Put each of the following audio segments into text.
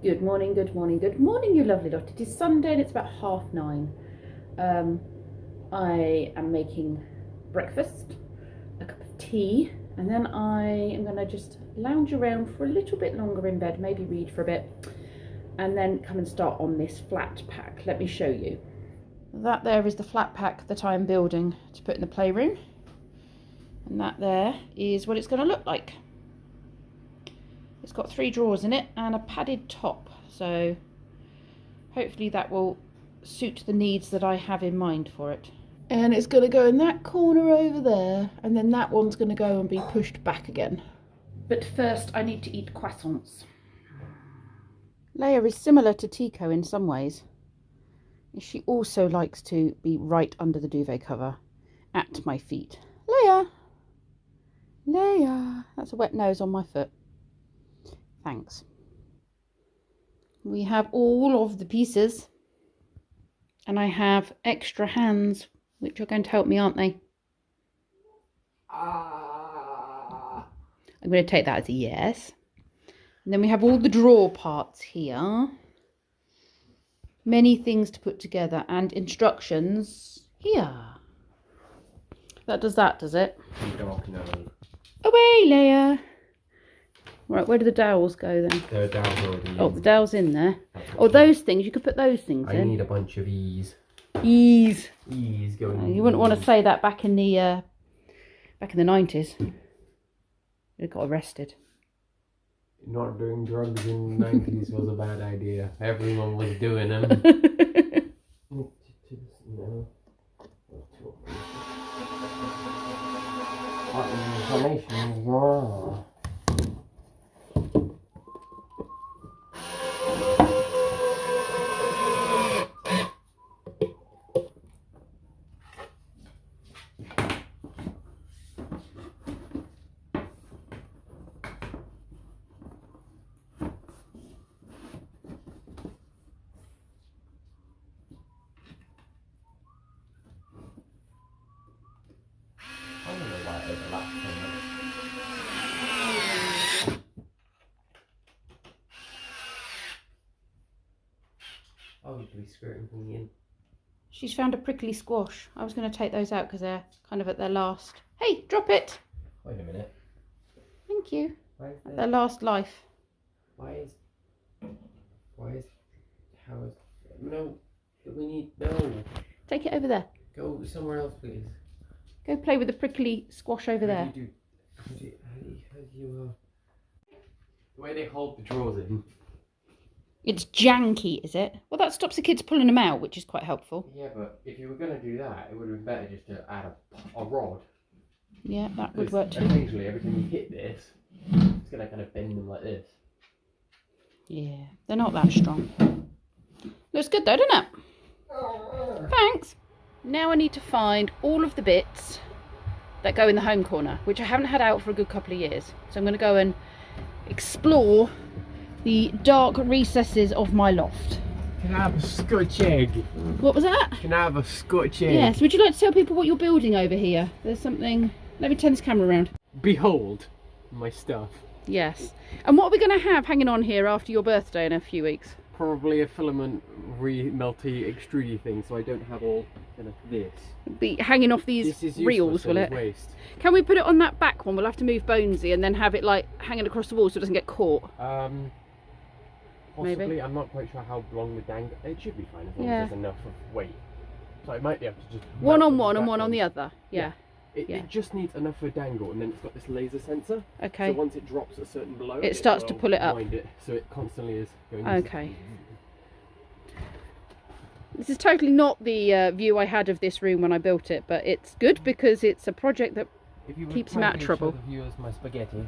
Good morning, good morning, good morning, you lovely lot. It is Sunday and it's about 9:30. I am making breakfast, a cup of tea, and then I am going to just lounge around for a little bit longer in bed, maybe read for a bit, and then come and start on this flat pack. Let me show you. That there is the flat pack that I'm building to put in the playroom, and that there is what it's going to look like. It's got 3 drawers in it and a padded top, so hopefully that will suit the needs that I have in mind for it. And it's going to go in that corner over there, and then that one's going to go and be pushed back again. But first I need to eat croissants. Leia is similar to Tico in some ways. She also likes to be right under the duvet cover at my feet. Leia! Leia! That's a wet nose on my foot. Thanks. We have all of the pieces, and I have extra hands, which are going to help me, aren't they? I'm going to take that as a yes. And then we have all the drawer parts here. Many things to put together, and instructions here. That does it? Away, Leia! Right, where do the dowels go then? The dowels already in. Oh, the dowels in there. Oh, those things, you could put those things in. I need a bunch of E's. Ease. E's going. You wouldn't want to say that back in the 90s. You'd have got arrested. Not doing drugs in the 90s was a bad idea. Everyone was doing them. Information. Oh, you'd be skirting me in. She's found a prickly squash. I was going to take those out because they're kind of at their last. Hey, drop it! Wait a minute. Thank you. Why is At their last life. how is, no, we need, no. Take it over there. Go somewhere else, please. Go play with the prickly squash over there. How do you, the way they hold the drawers in. It's janky, is it? Well, that stops the kids pulling them out, which is quite helpful. Yeah, but if you were going to do that, it would have been better just to add a rod. Yeah, that would work too. Occasionally, every time you hit this, it's going to kind of bend them like this. Yeah, they're not that strong. Looks good though, doesn't it? Thanks. Now I need to find all of the bits that go in the home corner, which I haven't had out for a good couple of years. So I'm going to go and explore the dark recesses of my loft. Can I have a Scotch egg? What was that? Can I have a Scotch egg? Yes, would you like to tell people what you're building over here? There's something... Let me turn this camera around. Behold my stuff. Yes. And what are we going to have hanging on here after your birthday in a few weeks? Probably a filament melty extrudy thing, so I don't have all kind of this. It'll be hanging off these reels, will it? Waste. Can we put it on that back one? We'll have to move Bonesy and then have it like hanging across the wall so it doesn't get caught. Possibly. Maybe. I'm not quite sure how long the dangle. It should be fine as long as there's enough of weight. So I might be able to just one on one and one on the other. Yeah. It just needs enough for a dangle, and then it's got this laser sensor. Okay. So once it drops a certain below, it starts to pull it up. Wind it, so it constantly is going. Okay. This is totally not the view I had of this room when I built it, but it's good because it's a project that keeps him out of trouble. Viewers, my spaghetti.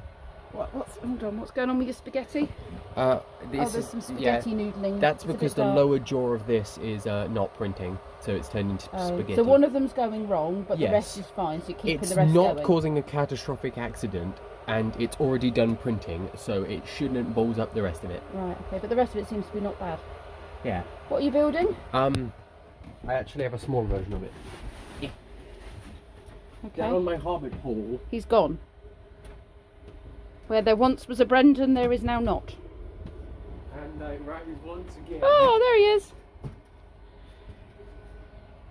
Hold on, what's going on with your spaghetti? There's some spaghetti noodling. That's because the lower jaw of this is not printing, so it's turned into spaghetti. So one of them's going wrong, but the rest is fine, so you're keeping the rest going. It's not causing a catastrophic accident, and it's already done printing, so it shouldn't balls up the rest of it. Right, okay, but the rest of it seems to be not bad. Yeah. What are you building? I actually have a small version of it. Yeah. Okay. Down on my hobbit hole. He's gone. Where there once was a Brendan, there is now not. Grandad Rise once again. Oh, there he is.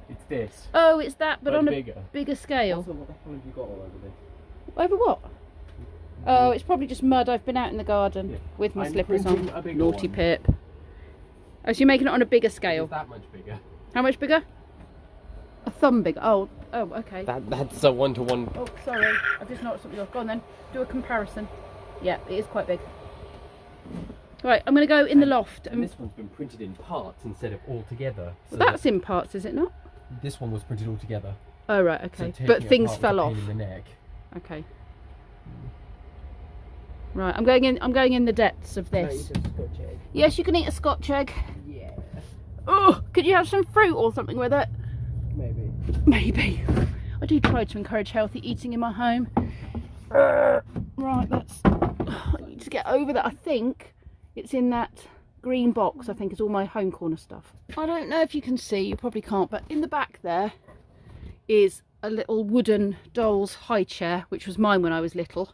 It's this. Oh, it's that, but on bigger. a bigger scale. Also, what the hell have you got all over this? Over what? Oh, it's probably just mud. I've been out in the garden with my slippers on. Naughty one. Pip. Oh, so you're making it on a bigger scale? It's that much bigger. How much bigger? A thumb bigger. Oh, okay. That's a 1-to-1. Oh, sorry. I've just noticed something else. Go on then. Do a comparison. Yeah, it is quite big. Right, I'm going to go in the loft. And this one's been printed in parts instead of all together. So that's in parts, is it not? This one was printed all together. Oh, right, okay. So but things fell off. In the neck. Okay. Right, I'm going in the depths of this. Yes, you can eat a Scotch egg. Yeah. Oh, could you have some fruit or something with it? Maybe. Maybe. I do try to encourage healthy eating in my home. Right, I need to get over that. I think it's in that green box. I think is all my home corner stuff. I don't know if you can see, you probably can't, but in the back there is a little wooden doll's high chair, which was mine when I was little.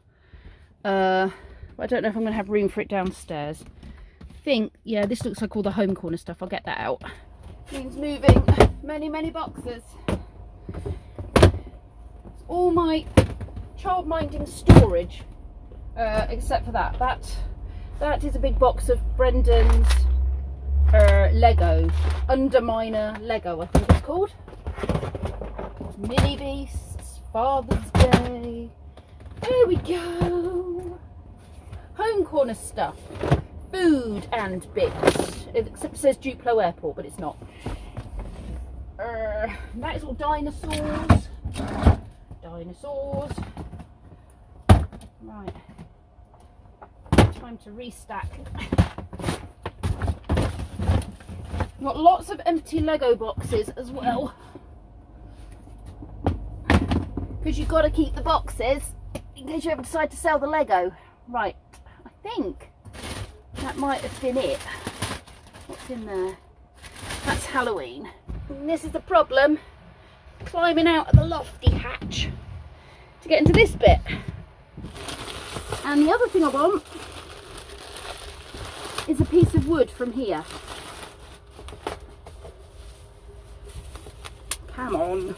I don't know if I'm going to have room for it downstairs. I think, yeah, this looks like all the home corner stuff. I'll get that out. Means moving many boxes. It's all my child-minding storage, except for that. That is a big box of Brendan's Lego, Underminer Lego, I think it's called. Mini Beasts, Father's Day. There we go. Home corner stuff, food and bits. Except it says Duplo Airport, but it's not. That is all dinosaurs. Dinosaurs. Right. Time to restack. Got lots of empty Lego boxes as well. Because you've got to keep the boxes in case you ever decide to sell the Lego. Right, I think that might have been it. What's in there? That's Halloween. And this is the problem. Climbing out of the lofty hatch to get into this bit. And the other thing I want is a piece of wood from here. Come on.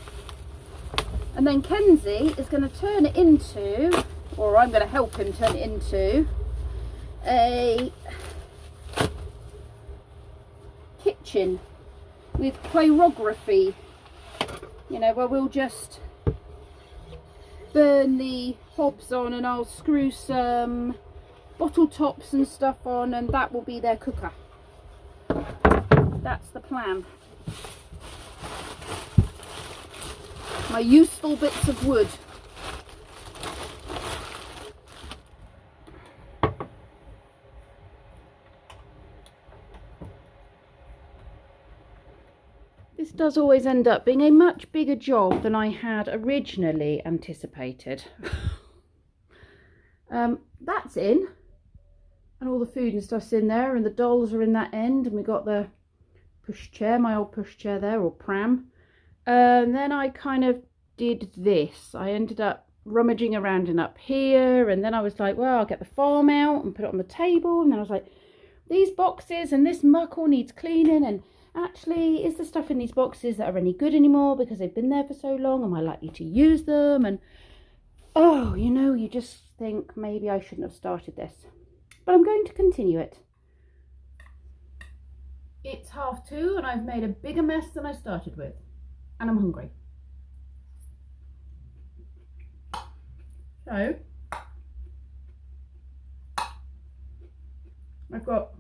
And then Kenzie is going to turn it into, or I'm going to help him turn it into, a kitchen with pyrography. You know, where we'll just burn the hobs on and I'll screw some bottle tops and stuff on, and that will be their cooker. That's the plan. My useful bits of wood. This does always end up being a much bigger job than I had originally anticipated. That's in, and all the food and stuff's in there, and the dolls are in that end, and we got the pushchair, my old pushchair there, or pram. And then I kind of did this. I ended up rummaging around in up here, and then I was like, well, I'll get the farm out and put it on the table, and then I was like, these boxes and this muck all needs cleaning, and actually, is the stuff in these boxes that are any good anymore because they've been there for so long? Am I likely to use them? And oh, you know, you just think maybe I shouldn't have started this, but I'm going to continue it. It's 2:30 and I've made a bigger mess than I started with, and I'm hungry. So I've got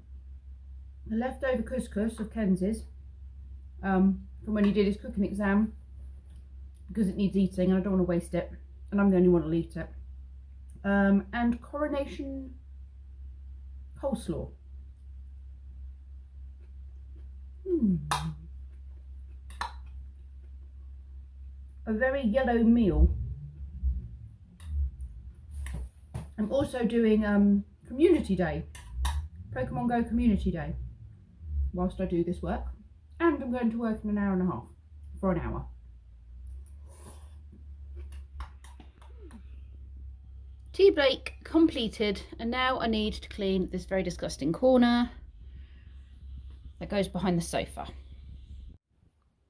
the leftover couscous of Kenzie's from when he did his cooking exam, because it needs eating and I don't want to waste it, and I'm the only one who'll eat it. And coronation coleslaw. A very yellow meal. I'm also doing Community Day, Pokemon Go Community Day, whilst I do this work, and I'm going to work in an hour and a half, for an hour. Tea break completed, and now I need to clean this very disgusting corner. that goes behind the sofa.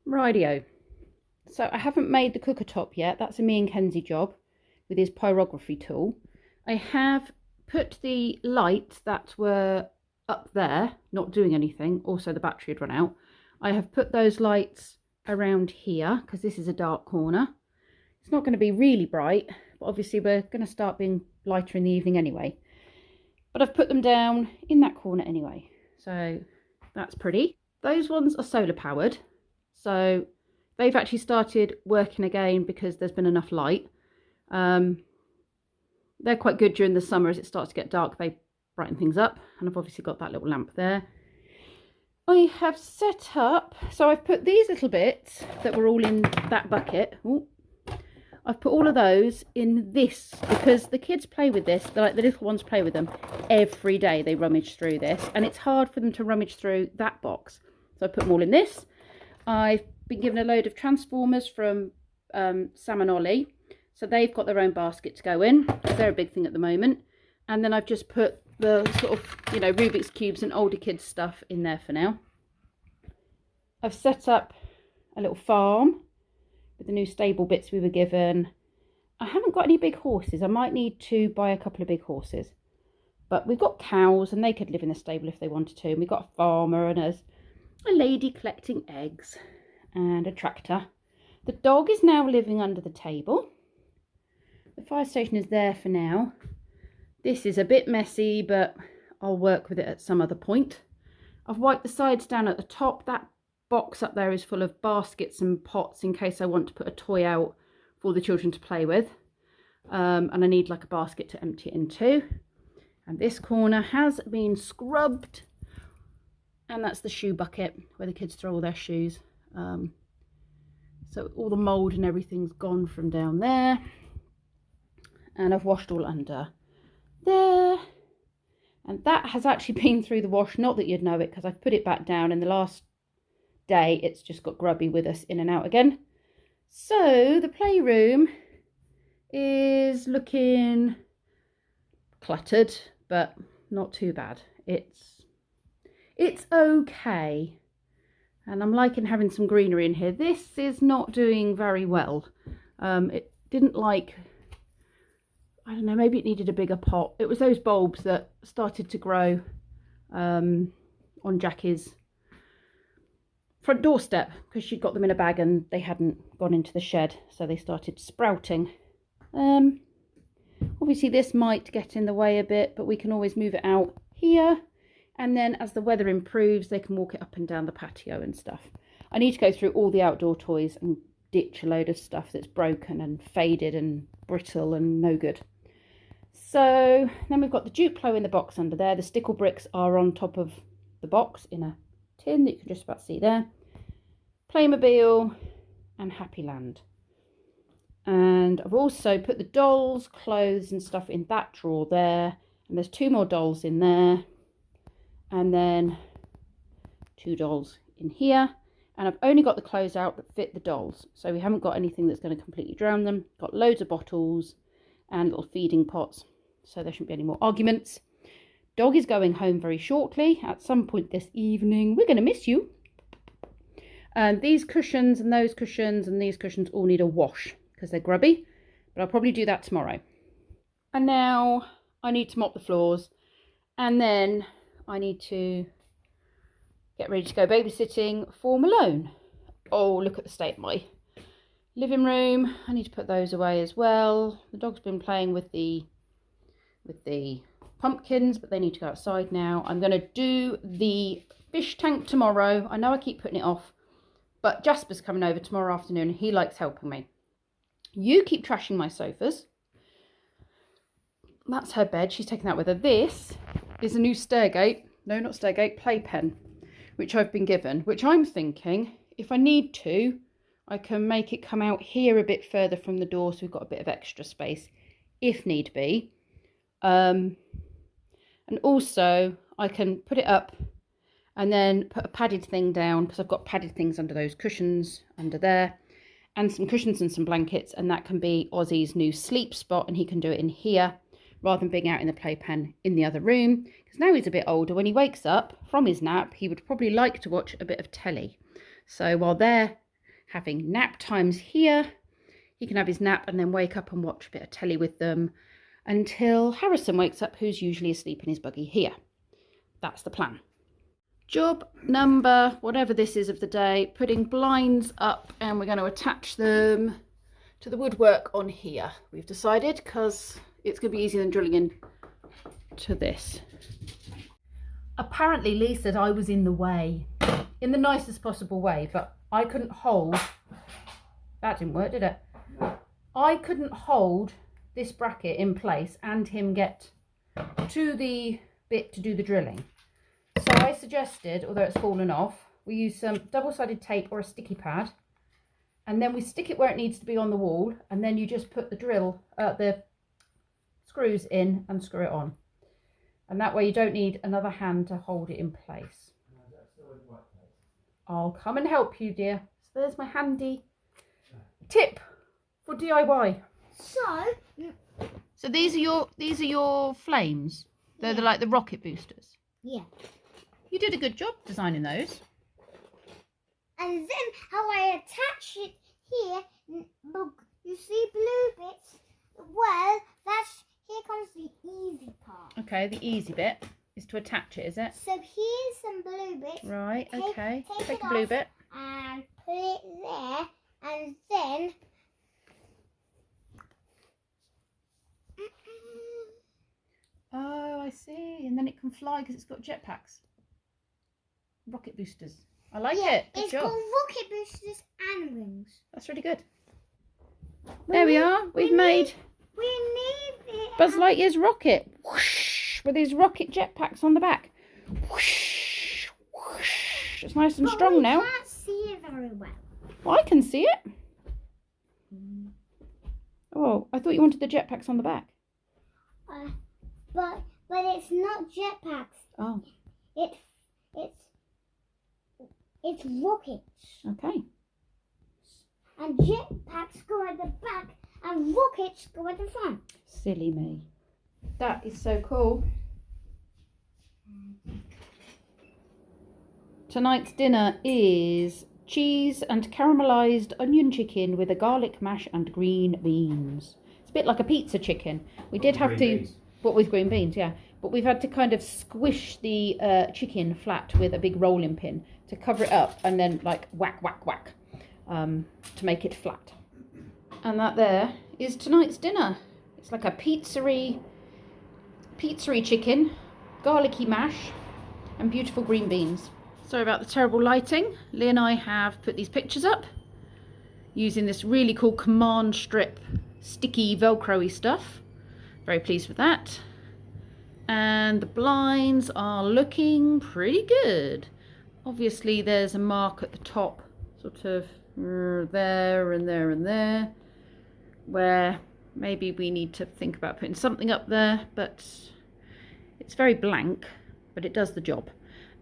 Rightio. So I haven't made the cooker top yet. That's a me and Kenzie job with his pyrography tool. I have put the lights that were up there, not doing anything. Also, the battery had run out. I have put those lights around here because this is a dark corner. It's not going to be really bright, but obviously we're going to start being lighter in the evening anyway. But I've put them down in that corner anyway. So that's pretty. Those ones are solar powered. So they've actually started working again because there's been enough light. They're quite good during the summer. As it starts to get dark, they brighten things up. And I've obviously got that little lamp there. I have set up, so I've put these little bits that were all in that bucket. Ooh, I've put all of those in this because the kids play with this. The little ones play with them every day. They rummage through this, and it's hard for them to rummage through that box. So I put them all in this. I've been given a load of transformers from Sam and Ollie. So they've got their own basket to go in. They're a big thing at the moment. And then I've just put the sort of, you know, Rubik's Cubes and older kids stuff in there for now. I've set up a little farm with the new stable bits we were given. I haven't got any big horses. I might need to buy a couple of big horses. But we've got cows and they could live in the stable if they wanted to. And we've got a farmer and a lady collecting eggs and a tractor. The dog is now living under the table. The fire station is there for now. This is a bit messy, but I'll work with it at some other point. I've wiped the sides down at the top. That box up there is full of baskets and pots in case I want to put a toy out for the children to play with. And I need like a basket to empty it into. And this corner has been scrubbed. And that's the shoe bucket where the kids throw all their shoes. So all the mould and everything's gone from down there. And I've washed all under there. And that has actually been through the wash. Not that you'd know it because I've put it back down. In the last day, it's just got grubby with us in and out again. So the playroom is looking cluttered, but not too bad. It's okay. And I'm liking having some greenery in here. This is not doing very well. It didn't like... I don't know, maybe it needed a bigger pot. It was those bulbs that started to grow on Jackie's front doorstep because she'd got them in a bag and they hadn't gone into the shed, so they started sprouting. Obviously this might get in the way a bit, but we can always move it out here, and then as the weather improves they can walk it up and down the patio and stuff. I need to go through all the outdoor toys and ditch a load of stuff that's broken and faded and brittle and no good. So then we've got the Duplo in the box under there. The stickle bricks are on top of the box in a tin that you can just about see there. Playmobil and Happy Land. And I've also put the dolls, clothes and stuff in that drawer there. And there's 2 more dolls in there. And then 2 dolls in here. And I've only got the clothes out that fit the dolls. So we haven't got anything that's going to completely drown them. Got loads of bottles and little feeding pots. So there shouldn't be any more arguments. Dog is going home very shortly. At some point this evening. We're going to miss you. And these cushions and those cushions and these cushions all need a wash because they're grubby. But I'll probably do that tomorrow. And now I need to mop the floors. And then I need to get ready to go babysitting for Malone. Oh, look at the state of my living room. I need to put those away as well. The dog's been playing with the pumpkins, but they need to go outside now. I'm going to do the fish tank tomorrow. I know I keep putting it off, but Jasper's coming over tomorrow afternoon and he likes helping me. You keep trashing my sofas. That's her bed. She's taken that with her. This is a new Stairgate. No, not Stairgate. Playpen, which I've been given, which I'm thinking if I need to, I can make it come out here a bit further from the door so we've got a bit of extra space if need be. And also I can put it up and then put a padded thing down because I've got padded things under those cushions under there and some cushions and some blankets, and that can be Ozzy's new sleep spot and he can do it in here rather than being out in the playpen in the other room. Because now he's a bit older, when he wakes up from his nap, he would probably like to watch a bit of telly. So while they're having nap times here, he can have his nap and then wake up and watch a bit of telly with them until Harrison wakes up, who's usually asleep in his buggy here. That's the plan. Job number, whatever this is of the day, putting blinds up, and we're going to attach them to the woodwork on here. We've decided, because it's going to be easier than drilling in to this. Apparently Lee said I was in the way, in the nicest possible way, but I couldn't hold, that didn't work, did it? I couldn't hold this bracket in place and him get to the bit to do the drilling. So I suggested, although it's fallen off, we use some double-sided tape or a sticky pad, and then we stick it where it needs to be on the wall, and then you just put the screws in and screw it on. And that way you don't need another hand to hold it in place. I'll come and help you, dear. So there's my handy tip for DIY. So these are your flames. They're like the rocket boosters. Yeah. You did a good job designing those. And then how I attach it here, look, you see blue bits? Well, here comes the easy part. Okay, the easy bit is to attach it, is it? So here's some blue bits. Right, okay. Take a it blue off bit. And put it there, and then Oh, I see. And then it can fly because it's got jetpacks. Rocket boosters. I like it. Good it's job. got rocket boosters and wings. That's really good. There we are. We've made We need it. Buzz Lightyear's rocket. Whoosh, with his rocket jetpacks on the back. Whoosh, whoosh. It's nice and strong now. I can't see it very well. Well, I can see it. Oh, I thought you wanted the jetpacks on the back. But it's not jetpacks. Oh, It's rockets. okay. And jetpacks go at the back and rockets go at the front. Silly me. That is so cool. Tonight's dinner is cheese and caramelised onion chicken with a garlic mash and green beans. It's a bit like a pizza chicken. We did have to, but with green beans, yeah. But we've had to kind of squish the chicken flat with a big rolling pin to cover it up, and then like whack, whack, whack, to make it flat. And that there is tonight's dinner. It's like a pizzery chicken, garlicky mash, and beautiful green beans. Sorry about the terrible lighting. Lee and I have put these pictures up using this really cool command strip sticky velcro-y stuff. Very pleased with that. And the blinds are looking pretty good. Obviously there's a mark at the top, sort of there and there and there, where maybe we need to think about putting something up there, but it's very blank, but it does the job.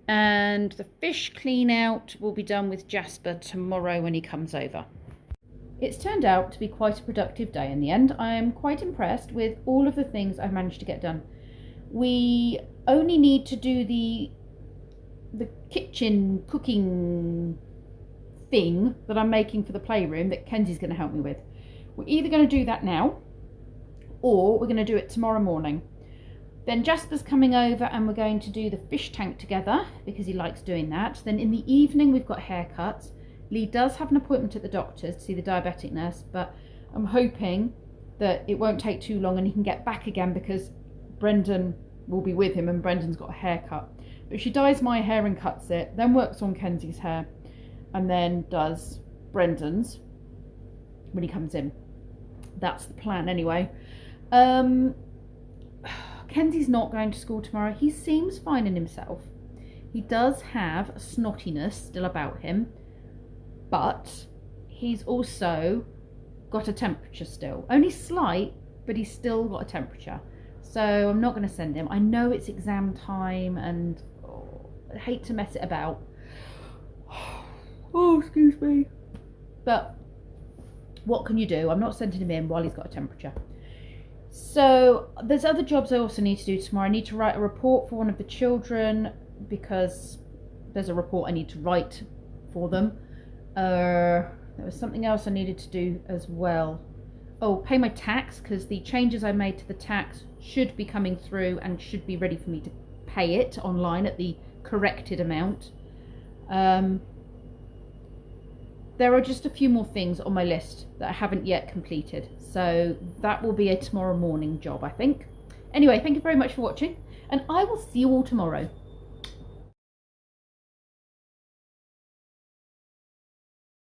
And the fish clean out will be done with Jasper tomorrow when he comes over. It's turned out to be quite a productive day in the end. I'm quite impressed with all of the things I've managed to get done. We only need to do the kitchen cooking thing that I'm making for the playroom that Kenzie's going to help me with. We're either going to do that now or we're going to do it tomorrow morning. Then Jasper's coming over and we're going to do the fish tank together because he likes doing that. Then in the evening we've got haircuts. Lee does have an appointment at the doctor's to see the diabetic nurse, but I'm hoping that it won't take too long and he can get back again because Brendan will be with him and Brendan's got a haircut. But she dyes my hair and cuts it, then works on Kenzie's hair, and then does Brendan's when he comes in. That's the plan anyway. Kenzie's not going to school tomorrow. He seems fine in himself. He does have a snottiness still about him, but he's also got a temperature still. Only slight, but he's still got a temperature. So I'm not going to send him. I know it's exam time and I hate to mess it about. Oh, excuse me. But what can you do? I'm not sending him in while he's got a temperature. So there's other jobs I also need to do tomorrow. I need to write a report for one of the children because there's a report I need to write for them. There was something else I needed to do as well. Oh, pay my tax, because the changes I made to the tax should be coming through and should be ready for me to pay it online at the corrected amount. There are just a few more things on my list that I haven't yet completed, so that will be a tomorrow morning job, I think. Anyway, thank you very much for watching, and I will see you all tomorrow.